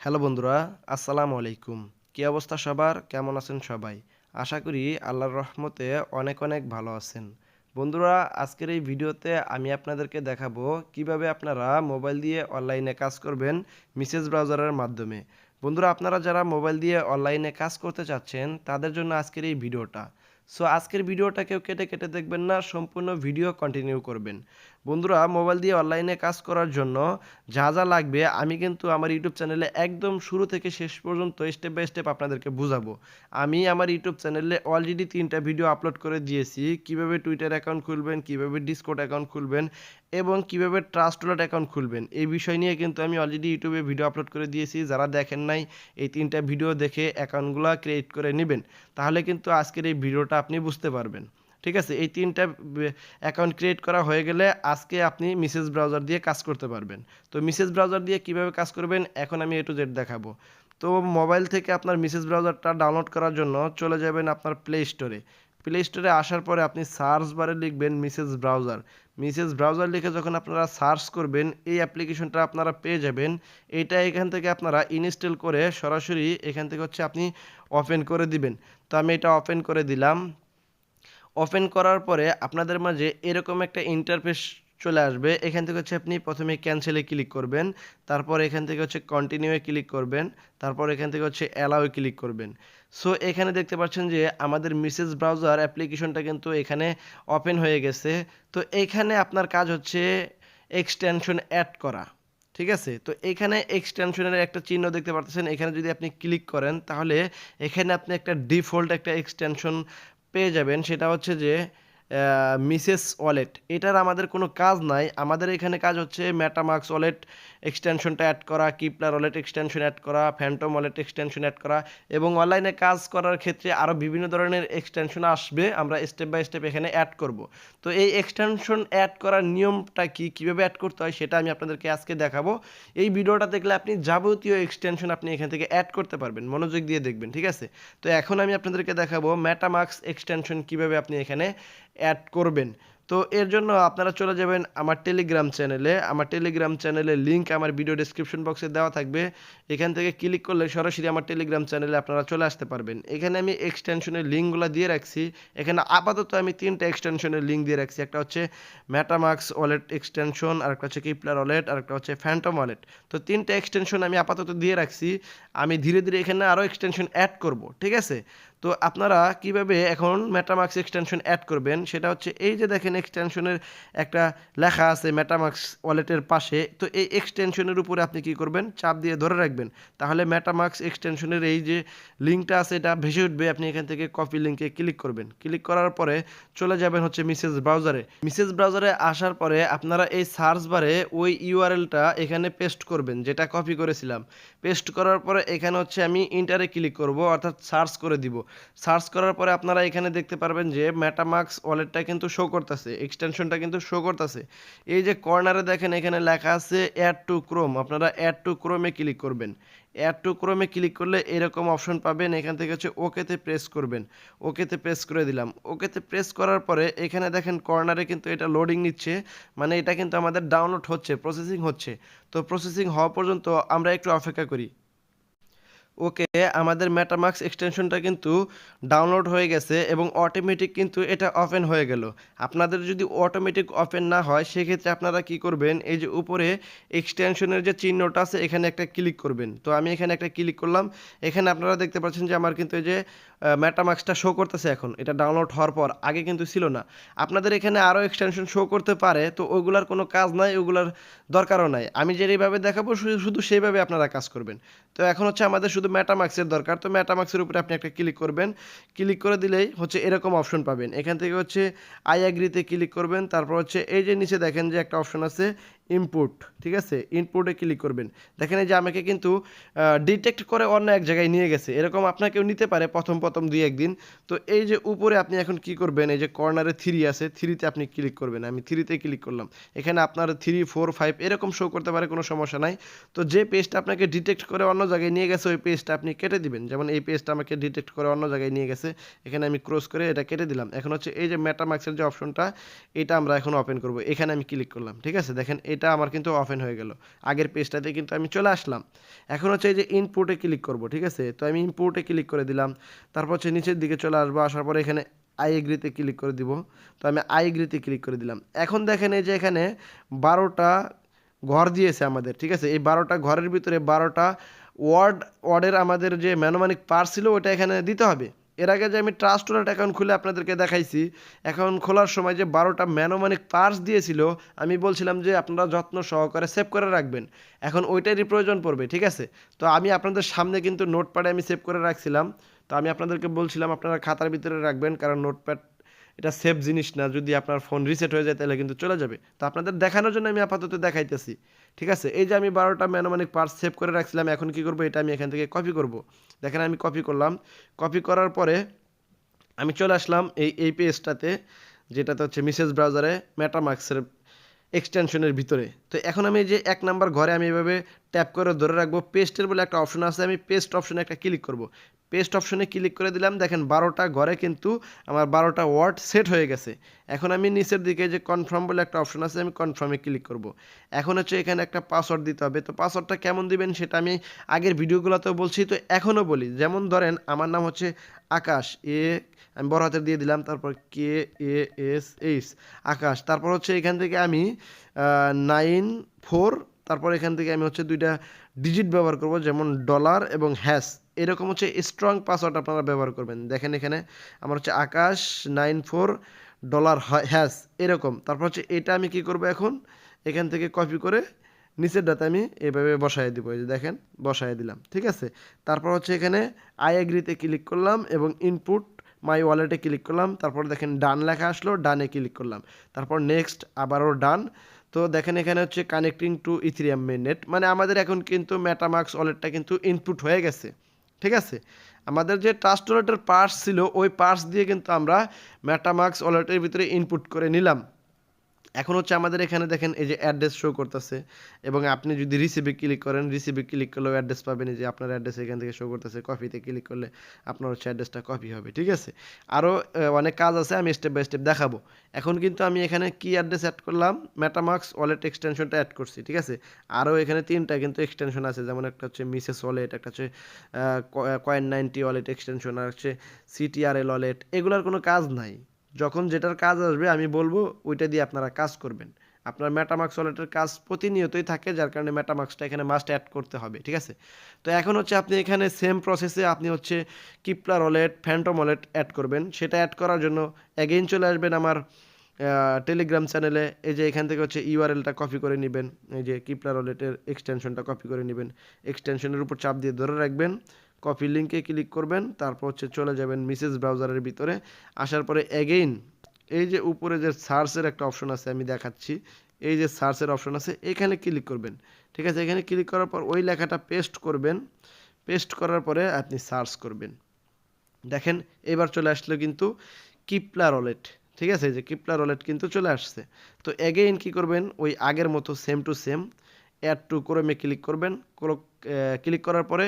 Hello বন্ধুরা, আসসালামু আলাইকুম। কি অবস্থা সবার? কেমন আছেন সবাই? আশা করি আল্লাহর রহমতে অনেক অনেক ভালো আছেন। বন্ধুরা, আজকের এই ভিডিওতে আমি আপনাদেরকে দেখাবো কিভাবে আপনারা মোবাইল দিয়ে অনলাইনে কাজ করবেন মেসেজ ব্রাউজারের মাধ্যমে। বন্ধুরা, আপনারা যারা মোবাইল দিয়ে অনলাইনে কাজ করতে চাচ্ছেন তাদের জন্য আজকের এই ভিডিওটা। সো আজকের ভিডিওটা কেউ কেটে কেটে দেখবেন না, সম্পূর্ণ ভিডিও কন্টিনিউ করবেন। বন্ধুরা, মোবাইল দিয়ে অনলাইনে কাজ করার জন্য যা যা লাগবে আমি কিন্তু আমার ইউটিউব চ্যানেলে একদম শুরু থেকে শেষ পর্যন্ত স্টেপ বাই স্টেপ আপনাদেরকে বুঝাবো। আমি আমার ইউটিউব চ্যানেলে অলরেডি 3টা ভিডিও আপলোড করে দিয়েছি, কিভাবে টুইটার অ্যাকাউন্ট খুলবেন, কিভাবে ডিসকর্ড অ্যাকাউন্ট খুলবেন এবং কিভাবে ট্রাস্টওয়ালেট অ্যাকাউন্ট খুলবেন। এই বিষয় নিয়ে কিন্তু আমি অলরেডি ইউটিউবে ভিডিও আপলোড করে দিয়েছি। যারা দেখেন নাই, এই 3টা ভিডিও দেখে অ্যাকাউন্টগুলো ক্রিয়েট করে নেবেন, তাহলে কিন্তু আজকের এই ভিডিওটা আপনি বুঝতে পারবেন। ঠিক আছে, এই 3টা অ্যাকাউন্ট ক্রিয়েট করা হয়ে গেলে আজকে আপনি মেসেজ ব্রাউজার দিয়ে কাজ করতে পারবেন। তো মেসেজ ব্রাউজার দিয়ে কিভাবে কাজ করবেন এখন আমি A to Z দেখাবো। তো মোবাইল থেকে আপনার মেসেজ ব্রাউজারটা ডাউনলোড করার জন্য চলে যাবেন আপনার প্লে স্টোরে। প্লে স্টোরে আসার পরে আপনি সার্চ বারে লিখবেন মেসেজ ব্রাউজার। মেসেজ ব্রাউজার লিখে যখন আপনারা সার্চ করবেন এই অ্যাপ্লিকেশনটা আপনারা পেয়ে যাবেন। এটা এখান থেকে আপনারা ইনস্টল করে সরাসরি এখান থেকে আপনি ওপেন করে দিবেন। তো আমি এটা ওপেন করে দিলাম। ওপেন করার পরে আপনাদের মাঝে এরকম একটা ইন্টারফেস চলে আসবে। এখান থেকে আপনি প্রথমে ক্যান্সেলে ক্লিক করবেন, তারপর এখান থেকে কন্টিনিউয়ে ক্লিক করবেন, তারপর এখান থেকে অ্যালাওয়ে ক্লিক করবেন। সো এখানে দেখতে পাচ্ছেন যে আমাদের মেসেজ ব্রাউজার অ্যাপ্লিকেশনটা কিন্তু এখানে ওপেন হয়ে গেছে। তো এইখানে আপনার কাজ হচ্ছে এক্সটেনশন অ্যাড করা। ঠিক আছে, তো এখানে এক্সটেনশনের একটা চিহ্ন দেখতে পাচ্ছেন, এখানে যদি আপনি ক্লিক করেন তাহলে এখানে আপনি একটা ডিফল্ট একটা এক্সটেনশন পেয়ে যাবেন। সেটা হচ্ছে যে মিসেস ওয়ালেট। এটার আমাদের কোনো কাজ নাই, আমাদের এখানে কাজ হচ্ছে মেটামাস্ক ওয়ালেট এক্সটেনশনটা অ্যাড করা, কিপলার ওয়ালেট এক্সটেনশন অ্যাড করা, ফ্যান্টম ওয়ালেট এক্সটেনশন অ্যাড করা এবং অনলাইনে কাজ করার ক্ষেত্রে আরও বিভিন্ন ধরনের এক্সটেনশন আসবে, আমরা স্টেপ বাই স্টেপ এখানে অ্যাড করব। তো এই এক্সটেনশন অ্যাড করার নিয়মটা কি, কীভাবে অ্যাড করতে হয় সেটা আমি আপনাদেরকে আজকে দেখাবো। এই ভিডিওটা দেখলে আপনি যাবতীয় এক্সটেনশন আপনি এখান থেকে অ্যাড করতে পারবেন, মনোযোগ দিয়ে দেখবেন। ঠিক আছে, তো এখন আমি আপনাদেরকে দেখাবো মেটামাস্ক এক্সটেনশন কিভাবে আপনি এখানে অ্যাড করবেন। তো এর জন্য আপনারা চলে যাবেন আমার টেলিগ্রাম চ্যানেলে। আমার টেলিগ্রাম চ্যানেলের লিঙ্ক আমার ভিডিও ডেসক্রিপশন বক্সে দেওয়া থাকবে। এখান থেকে ক্লিক করলে সরাসরি আমার টেলিগ্রাম চ্যানেলে আপনারা চলে আসতে পারবেন। এখানে আমি এক্সটেনশনের লিঙ্কগুলো দিয়ে রাখছি। এখানে আপাতত আমি 3টা এক্সটেনশনের লিঙ্ক দিয়ে রাখছি। একটা হচ্ছে মেটামাস্ক ওয়ালেট এক্সটেনশন, আরেকটা হচ্ছে কিপলার ওয়ালেট, আরেকটা হচ্ছে ফ্যান্টম ওয়ালেট। তো 3টা এক্সটেনশন আমি আপাতত দিয়ে রাখছি। আমি ধীরে ধীরে এখানে আরও এক্সটেনশন অ্যাড করব। ঠিক আছে, তো আপনারা কিভাবে এখন মেটামাস্ক এক্সটেনশন অ্যাড করবেন সেটা হচ্ছে এই যে দেখেন এক্সটেনশনের একটা লেখা আছে মেটামাস্ক ওয়ালেটের পাশে। তো এই এক্সটেনশনের উপরে আপনি কি করবেন, চাপ দিয়ে ধরে রাখবেন, তাহলে মেটামাস্ক এক্সটেনশনের এই যে লিঙ্কটা আছে এটা ভেসে উঠবে। আপনি এখান থেকে কপি লিঙ্কে ক্লিক করবেন। ক্লিক করার পরে চলে যাবেন মেসেজ ব্রাউজারে। মেসেজ ব্রাউজারে আসার পরে আপনারা এই সার্চ বারে ওই ইউআরএলটা এখানে পেস্ট করবেন যেটা কপি করেছিলাম। পেস্ট করার পরে এখানে আমি ইন্টারে ক্লিক করব, অর্থাৎ সার্চ করে দিব। সার্চ করার পরে আপনারা এখানে দেখতে পারবেন যে মেটামাস্ক ওয়ালেটটা কিন্তু শো করতেছে, এক্সটেনশনটা কিন্তু শো করতেছে। এই যে কর্নারে দেখেন এখানে লেখা আছে অ্যাড টু ক্রোম, আপনারা অ্যাড টু ক্রোমে ক্লিক করবেন। অ্যাড টু ক্রোমে ক্লিক করলে এরকম অপশন পাবেন, এখান থেকে ওকেতে প্রেস করবেন। ওকেতে প্রেস করে দিলাম। ওকেতে প্রেস করার পরে এখানে দেখেন কর্নারে কিন্তু এটা লোডিং নিচ্ছে, মানে এটা কিন্তু আমাদের ডাউনলোড হচ্ছে, প্রসেসিং হচ্ছে। তো প্রসেসিং হওয়া পর্যন্ত আমরা একটু অপেক্ষা করি। ওকে, আমাদের মেটামাস্ক এক্সটেনশনটা কিন্তু ডাউনলোড হয়ে গেছে এবং অটোমেটিক কিন্তু এটা ওপেন হয়ে গেল। আপনাদের যদি অটোমেটিক ওপেন না হয় সেক্ষেত্রে আপনারা কি করবেন, এই যে উপরে এক্সটেনশনের যে চিহ্নটা আছে এখানে একটা ক্লিক করবেন। তো আমি এখানে একটা ক্লিক করলাম। এখানে আপনারা দেখতে পাচ্ছেন যে আমার কিন্তু এই যে মেটামাস্কটা শো করতেছে এখন, এটা ডাউনলোড হওয়ার পর, আগে কিন্তু ছিল না। আপনাদের এখানে আরও এক্সটেনশন শো করতে পারে, তো ওগুলার কোনো কাজ নাই, ওগুলার দরকারও নাই। আমি যেভাবে দেখাবো শুধু শুধু সেইভাবে আপনারা কাজ করবেন। তো এখন আমাদের শুধু মেটামাস্কের দরকার। তো মেটামাস্কের উপরে আপনি একটা ক্লিক করবেন। ক্লিক করে দিলেই এরকম অপশন পাবেন। এখান থেকে আই অ্যাগ্রিতে ক্লিক করবেন। তারপর এই যে নিচে দেখেন যে একটা অপশন আছে ইনপুট। ঠিক আছে, ইনপুটে ক্লিক করবেন। দেখেন এই যে আমাকে কিন্তু ডিটেক্ট করে অন্য এক জায়গায় নিয়ে গেছে। এরকম আপনাকেও নিতে পারে প্রথম 2-1 দিন। তো এই যে উপরে আপনি এখন কি করবেন, এই যে কর্নারে 3 আছে, 3তে আপনি ক্লিক করবেন। আমি 3তে ক্লিক করলাম। এখানে আপনার 3, 4, 5 এরকম শো করতে পারে, কোনো সমস্যা নাই। তো যে পেজটা আপনাকে ডিটেক্ট করে অন্য জায়গায় নিয়ে গেছে ওই পেজটা আপনি কেটে দিবেন। যেমন এই পেজটা আমাকে ডিটেক্ট করে অন্য জায়গায় নিয়ে গেছে, এখানে আমি ক্রস করে এটা কেটে দিলাম। এখন এই যে মেটামাস্কের যে অপশনটা এটা আমরা এখন ওপেন করব। এখানে আমি ক্লিক করলাম। ঠিক আছে, দেখেন এটা আমার কিন্তু ওপেন হয়ে গেল। আগের পেজটাতে কিন্তু আমি চলে আসলাম। এখন হচ্ছে এই যে ইনপুটে ক্লিক করব, ঠিক আছে? তো আমি ইনপুটে ক্লিক করে দিলাম। তারপর হচ্ছে নিচের দিকে চলে আসবো, আসার পরে এখানে আই এগ্রিতে ক্লিক করে দিব। তো আমি আই এগ্রিতে ক্লিক করে দিলাম। এখন দেখেন এই যে এখানে 12টা ঘর দিয়েছে আমাদের, ঠিক আছে? এই 12টা ঘরের ভিতরে 12টা ওয়ার্ডের আমাদের যে ম্যানোমানিক পার্স ছিল ওটা এখানে দিতে হবে। এর আগে যে আমি ট্রাস্ট ওয়ালেট অ্যাকাউন্ট খুলে আপনাদেরকে দেখাইছি, অ্যাকাউন্ট খোলার সময় যে 12টা ম্যানোমানিক পার্স দিয়েছিল, আমি বলছিলাম যে আপনারা যত্ন সহকারে সেভ করে রাখবেন। এখন ওইটারই প্রয়োজন পড়বে, ঠিক আছে? তো আমি আপনাদের সামনে কিন্তু নোটপ্যাডে আমি সেভ করে রাখছিলাম। তো আমি আপনাদেরকে বলছিলাম আপনারা খাতার ভিতরে রাখবেন, কারণ নোটপ্যাড এটা সেফ জিনিস না, যদি আপনার ফোন রিসেট হয়ে যায় তাহলে কিন্তু চলে যাবে। তো আপনাদের দেখানোর জন্য আমি আপাতত দেখাইতেছি, ঠিক আছে? এই যে আমি 12টা ম্যানোমানিক পার্স সেভ করে রাখছিলাম, এখন কি করব, এটা আমি এখান থেকে কপি করব। দেখেন আমি কপি করলাম। কপি করার পরে আমি চলে আসলাম এই পেজটাতে, যেটাতে হচ্ছে মেসেজ ব্রাউজারে মেটামাস্কের এক্সটেনশনের ভিতরে। তো এখন আমি এই যে 1 নাম্বার ঘরে আমি এভাবে ট্যাপ করে ধরে রাখবো। পেস্টের বলে একটা অপশন আছে, আমি পেস্ট অপশনে একটা ক্লিক করব। পেস্ট অপশনে ক্লিক করে দিলাম। দেখেন 12টা ঘরে কিন্তু আমার 12টা ওয়ার্ড সেট হয়ে গেছে। এখন আমি নিচের দিকে যে কনফার্ম বলে একটা অপশন আছে, আমি কনফার্মে ক্লিক করব। এখন হচ্ছে এখানে একটা পাসওয়ার্ড দিতে হবে। তো পাসওয়ার্ডটা কেমন দিবেন সেটা আমি আগের ভিডিওগুলোতেও বলছি, তো এখনও বলি। যেমন ধরেন আমার নাম হচ্ছে আকাশ, আমি বড় হাতের দিয়ে দিলাম, তারপর KASH আকাশ। তারপর হচ্ছে এখান থেকে আমি 94, তারপর এখান থেকে আমি হচ্ছে 2টা ডিজিট ব্যবহার করব, যেমন ডলার এবং হ্যাশ। এরকম হচ্ছে স্ট্রং পাসওয়ার্ড আপনারা ব্যবহার করবেন। দেখেন এখানে আমার হচ্ছে আকাশ 94 ডলার হ্যাশ এরকম। তারপর হচ্ছে এটা আমি কি করব, এখন এখান থেকে কপি করে নিচের ডাতে আমি এভাবে বসায় দিব। এই যে দেখেন বসায় দিলাম, ঠিক আছে? তারপর হচ্ছে এখানে আই এগ্রিতে ক্লিক করলাম এবং ইনপুট মাই ওয়ালেটে ক্লিক করলাম। তারপর দেখেন ডান লেখা আসলো, ডানে ক্লিক করলাম। তারপর নেক্সট, আবারও ডান। তো দেখেন এখানে হচ্ছে কানেক্টিং টু ইথেরিয়াম মেইননেট, মানে আমাদের এখন কিন্তু মেটামাস্ক ওয়ালেটটা কিন্তু ইনপুট হয়ে গেছে, ঠিক আছে? আমাদের যে ট্রাস্ট ওয়ালেটের পার্স ছিল ওই পার্স দিয়ে কিন্তু আমরা মেটামাস্ক ওয়ালেটের ভিতরে ইনপুট করে নিলাম। এখন হচ্ছে আমাদের এখানে দেখেন এই যে অ্যাড্রেস শো করতেছে, এবং আপনি যদি রিসিভে ক্লিক করেন, রিসিভে ক্লিক করলেও অ্যাড্রেস পাবেন। এই যে আপনার অ্যাড্রেস এখান থেকে শো করতেছে। কপিতে ক্লিক করলে আপনার হচ্ছে অ্যাড্রেসটা কপি হবে, ঠিক আছে? আরও অনেক কাজ আছে, আমি স্টেপ বাই স্টেপ দেখাবো। এখন কিন্তু আমি এখানে কি অ্যাড্রেস অ্যাড করলাম, মেটামাস্ক ওয়ালেট এক্সটেনশনটা অ্যাড করছি, ঠিক আছে? আরও এখানে 3টা কিন্তু এক্সটেনশন আছে, যেমন একটা হচ্ছে মিসেস ওয়ালেট, একটা হচ্ছে কয়েন 90 ওয়ালেট এক্সটেনশন, আর হচ্ছে CTRL ওয়ালেট। এগুলোর কোনো কাজ নাই। যখন যেটার কাজ আসবে আমি বলবো ওইটা দিয়ে আপনারা কাজ করবেন। আপনার মেটামাস্ক ওয়ালেটের কাজ প্রতিনিয়তই থাকে, যার কারণে মেটামাস্কটা এখানে মাস্ট অ্যাড করতে হবে, ঠিক আছে? তো এখন হচ্ছে আপনি এখানে সেম প্রসেসে আপনি হচ্ছে কিপলার ওয়ালেট, ফ্যান্টম ওয়ালেট অ্যাড করবেন। সেটা অ্যাড করার জন্য অ্যাগেইন চলে আসবেন আমার টেলিগ্রাম চ্যানেলে। এই যে এখান থেকে হচ্ছে ইউআরএলটা কপি করে নেবেন, এই যে কিপলার ওয়ালেটের এক্সটেনশনটা কপি করে নেবেন। এক্সটেনশনের উপর চাপ দিয়ে ধরে রাখবেন, কপি লিঙ্কে ক্লিক করবেন, তারপর হচ্ছে চলে যাবেন মেসেজ ব্রাউজারের ভিতরে। আসার পরে অ্যাগেইন এই যে উপরে যে সার্চের একটা অপশন আছে আমি দেখাচ্ছি, এই যে সার্চের অপশন আছে এখানে ক্লিক করবেন, ঠিক আছে? এখানে ক্লিক করার পর ওই লেখাটা পেস্ট করবেন। পেস্ট করার পরে আপনি সার্চ করবেন। দেখেন এবার চলে আসলো কিন্তু কিপলার ওয়ালেট, ঠিক আছে? যে কিপলার ওয়ালেট কিন্তু চলে আসছে। তো অ্যাগেইন কি করবেন, ওই আগের মতো same to same add to ক্রোমে ক্লিক করবেন। ক্লিক করার পরে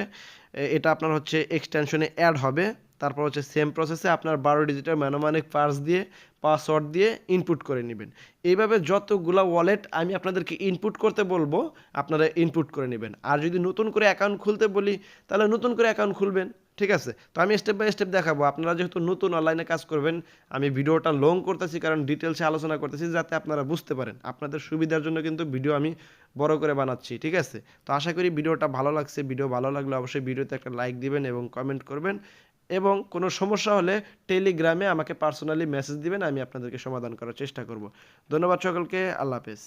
এটা আপনার হচ্ছে এক্সটেনশনে অ্যাড হবে। তারপর হচ্ছে সেম প্রসেসে আপনার 12 ডিজিটের ম্যানোমানিক পার্স দিয়ে পাসওয়ার্ড দিয়ে ইনপুট করে নেবেন। এইভাবে যতগুলো ওয়ালেট আমি আপনাদেরকে ইনপুট করতে বলবো আপনারা ইনপুট করে নেবেন। আর যদি নতুন করে অ্যাকাউন্ট খুলতে বলি তাহলে নতুন করে অ্যাকাউন্ট খুলবেন, ঠিক আছে? তো আমি স্টেপ বাই স্টেপ দেখাবো। আপনারা যেহেতু নতুন অনলাইনে কাজ করবেন, আমি ভিডিওটা লং করতেছি, কারণ ডিটেলসে আলোচনা করতেছি যাতে আপনারা বুঝতে পারেন। আপনাদের সুবিধার জন্য কিন্তু ভিডিও আমি বড় করে বানাচ্ছি, ঠিক আছে? তো আশা করি ভিডিওটা ভালো লাগছে। ভিডিও ভালো লাগলে অবশ্যই ভিডিওতে একটা লাইক দিবেন এবং কমেন্ট করবেন, এবং কোনো সমস্যা হলে টেলিগ্রামে আমাকে পার্সোনালি মেসেজ দিবেন, আমি আপনাদেরকে সমাধান করার চেষ্টা করব। ধন্যবাদ সকলকে, আল্লাহ হাফেজ।